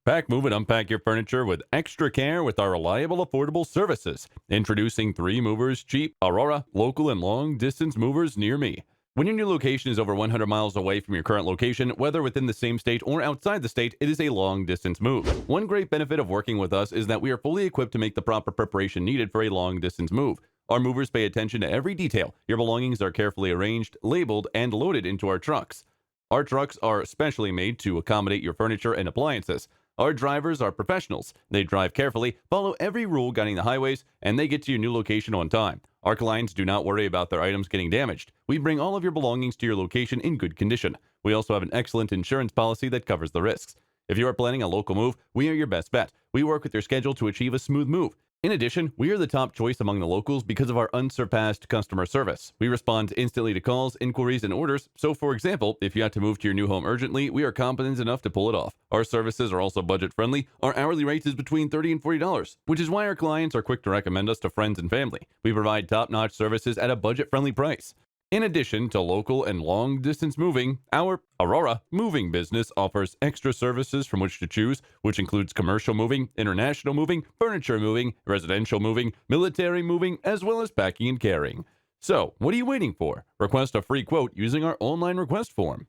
Pack, move, and unpack your furniture with extra care with our reliable, affordable services. Introducing 3 movers, cheap, Aurora, local, and long distance movers near me. When your new location is over 100 miles away from your current location, whether within the same state or outside the state, it is a long distance move. One great benefit of working with us is that we are fully equipped to make the proper preparation needed for a long distance move. Our movers pay attention to every detail. Your belongings are carefully arranged, labeled, and loaded into our trucks. Our trucks are specially made to accommodate your furniture and appliances. Our drivers are professionals. They drive carefully, follow every rule guiding the highways, and they get to your new location on time. Our clients do not worry about their items getting damaged. We bring all of your belongings to your location in good condition. We also have an excellent insurance policy that covers the risks. If you are planning a local move, we are your best bet. We work with your schedule to achieve a smooth move. In addition, we are the top choice among the locals because of our unsurpassed customer service. We respond instantly to calls, inquiries, and orders. So, for example, if you have to move to your new home urgently, we are competent enough to pull it off. Our services are also budget friendly. Our hourly rate is between $30 and $40, which is why our clients are quick to recommend us to friends and family. We provide top-notch services at a budget-friendly price. In addition to local and long-distance moving, our Aurora moving business offers extra services from which to choose, which includes commercial moving, international moving, furniture moving, residential moving, military moving, as well as packing and carrying. So, what are you waiting for? Request a free quote using our online request form.